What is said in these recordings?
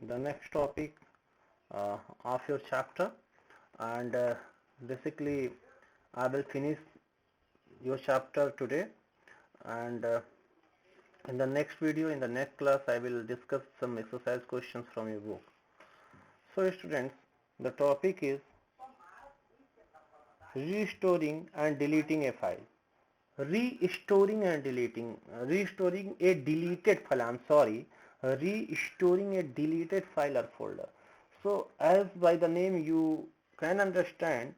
the next topic of your chapter, and basically I will finish your chapter today, and in the next video, in the next class, I will discuss some exercise questions from your book. So students, the topic is restoring and deleting a file. Restoring a deleted file, I'm sorry, restoring a deleted file or folder. So as by the name you can understand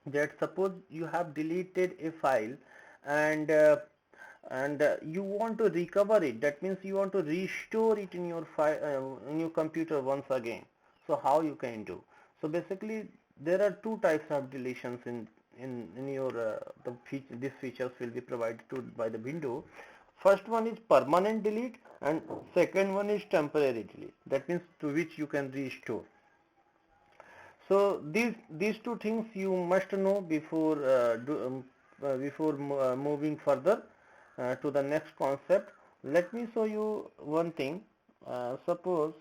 that suppose you have deleted a file, and you want to recover it, that means you want to restore it in your file, in your computer once again. So how you can do? So basically there are two types of deletions in your these features will be provided to by the window. First one is permanent delete and second one is temporary delete, that means to which you can restore. So these two things you must know before moving further to the next concept. Let me show you one thing. Suppose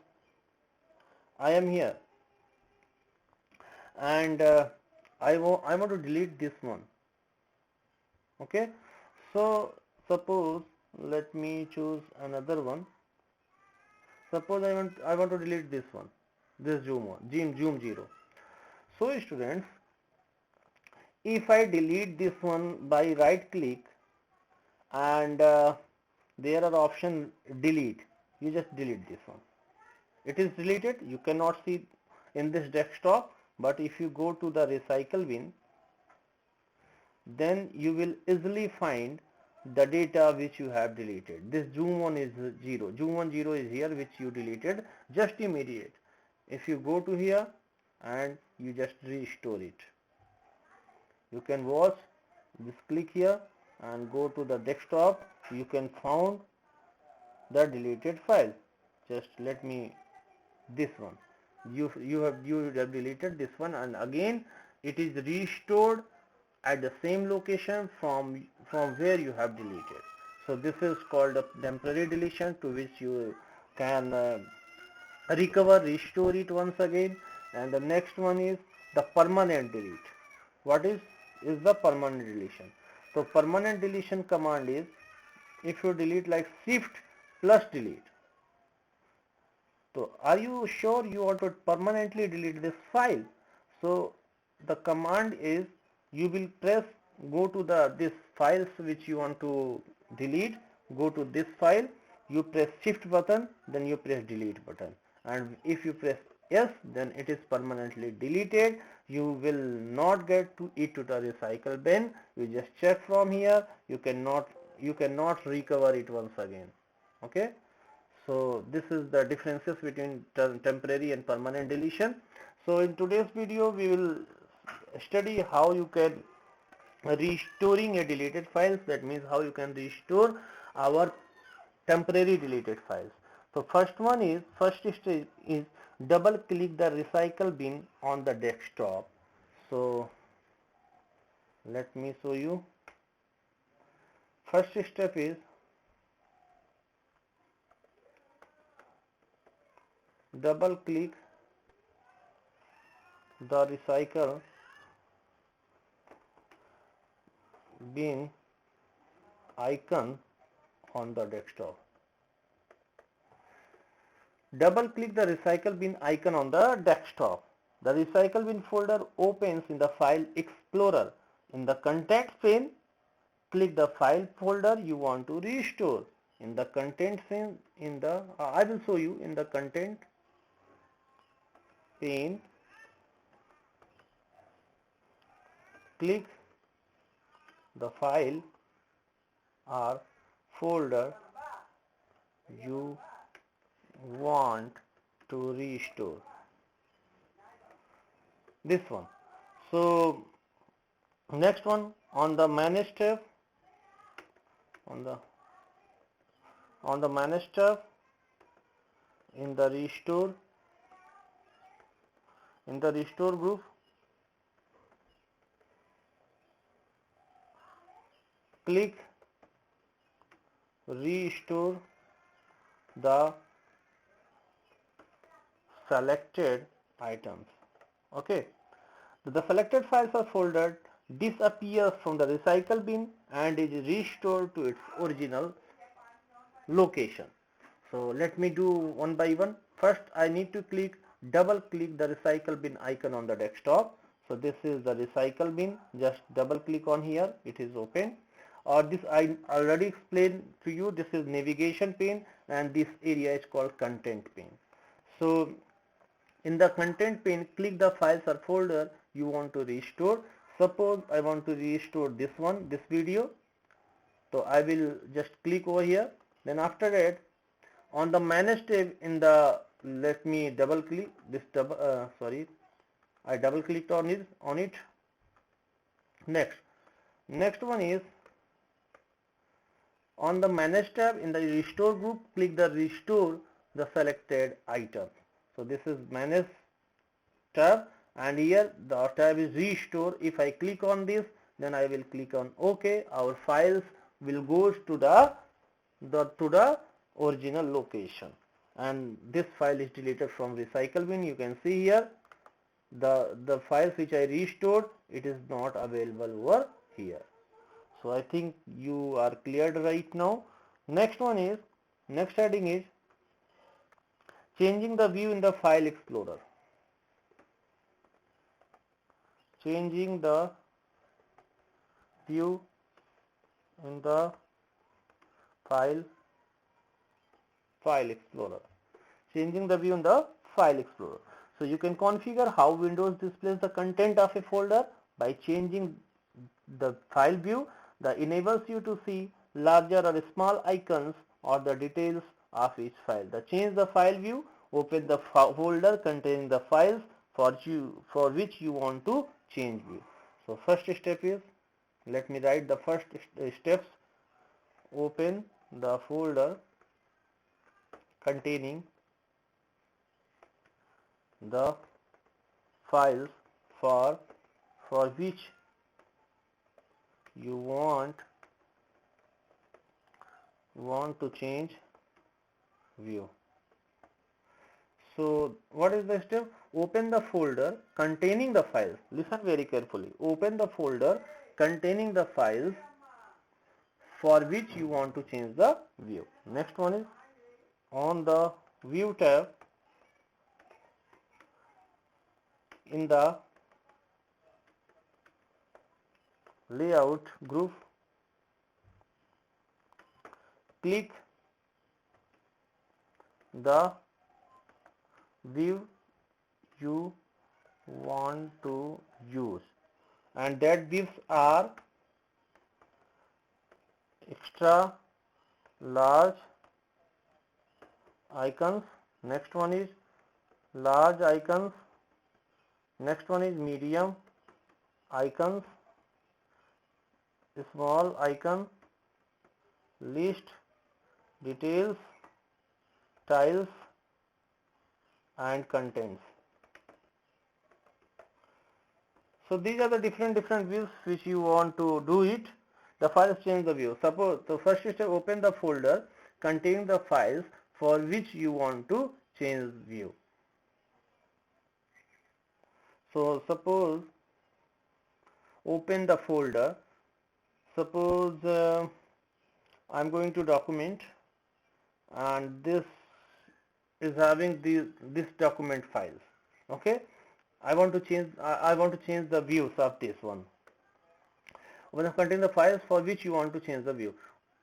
I am here, and I want to delete this one. Okay, so suppose let me choose another one. Suppose I want to delete this one, this zoom 0. So students, if I delete this one by right click, and there are option delete, you just delete this one, it is deleted. You cannot see in this desktop, but if you go to the recycle bin, then you will easily find the data which you have deleted. This zoom 1 is 0, zoom 1 0 is here, which you deleted just immediate. If you go to here and you just restore it, you can watch. Just click here and go to the desktop. You can found the deleted file. Just let me this one. You have deleted this one, and again it is restored at the same location from where you have deleted. So this is called a temporary deletion, to which you can recover, restore it once again. And the next one is the permanent delete. What is the permanent deletion? So permanent deletion command is, if you delete like shift plus delete. So are you sure you want to permanently delete this file? So the command is, you will press, go to the this files which you want to delete, go to this file, you press shift button, then you press delete button, and if you press yes, then it is permanently deleted. You will not get to it to the recycle bin. You just check from here, you cannot recover it once again. Okay, so this is the differences between temporary and permanent deletion. So in today's video we will study how you can restoring a deleted files, that means how you can restore our temporary deleted files. So first stage is double click the recycle bin on the desktop. So let me show you. First step is double click the recycle bin icon on the desktop. Double click the recycle bin icon on the desktop. The recycle bin folder opens in the file explorer. In the contents pane, click the file folder you want to restore. In the contents pane, I will show you in the content pane, click the file or folder you want to restore, this one. So next one, on the manage tab, on the manage tab, in the restore group, click restore the selected items. Okay, the selected files or folder disappears from the recycle bin and is restored to its original location. So let me do one by one. First I need to double click the recycle bin icon on the desktop. So this is the recycle bin, just double click on here, it is open. Or this I already explained to you, this is navigation pane and this area is called content pane. So in the content pane, click the files or folder you want to restore. Suppose I want to restore this one, this video. So I will just click over here. Then after that, on the manage tab in the, let me double click this I double clicked on it. Next one is on the manage tab in the restore group, click the restore the selected item. So this is manage tab and here the tab is restore. If I click on this, then I will click on OK. Our files will go to the original location and this file is deleted from recycle bin. You can see here the files which I restored, it is not available over here. So I think you are cleared right now. Next heading is changing the view in the file explorer. Changing the view in the file explorer. Changing the view in the file explorer. So you can configure how Windows displays the content of a folder by changing the file view that enables you to see larger or small icons or the details of each file. The change the file view, open the folder containing the files for which you want to change view. So first step is, let me write the first steps. Open the folder containing the files for which you want to change view. So what is the step? Open the folder containing the files. Listen very carefully. Open the folder containing the files for which you want to change the view. Next one is on the view tab in the layout group, click the view you want to use, and that views are extra large icons. Next one is large icons. Next one is medium icons, small icon, list, details, tiles and contents. So these are the different views which you want to do it. The files change the view. Suppose the first step, open the folder containing the files for which you want to change view. So suppose open the folder. Suppose I'm going to document and this is having this document files. Okay, I want to change the views of this one. When contain the files for which you want to change the view.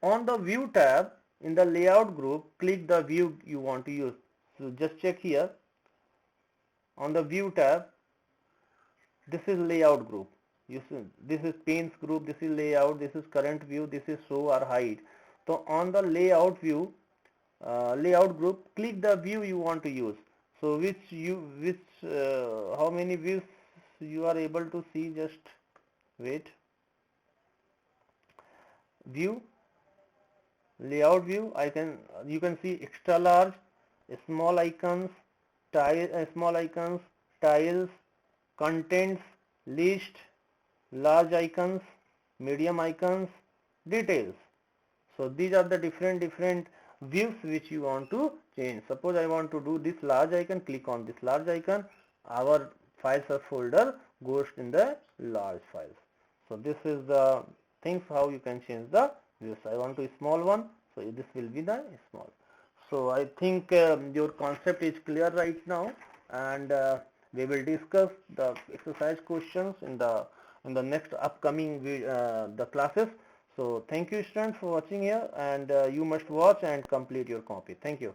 On the view tab in the layout group, click the view you want to use. So just check here on the view tab. This is layout group. You see, this is panes group, this is layout, this is current view, this is show or hide. So on the layout view, layout group, click the view you want to use. So how many views you are able to see? Just wait. View, layout view. You can see extra large, small icons, tiles, contents, list, large icons, medium icons, details. So these are the different views which you want to change. Suppose I want to do this large icon, click on this large icon, our files or folder goes in the large files. So this is the things how you can change the views. I want to small one, so this will be the small. So I think your concept is clear right now, and we will discuss the exercise questions in the next upcoming the classes. So thank you students for watching here, and you must watch and complete your copy. Thank you.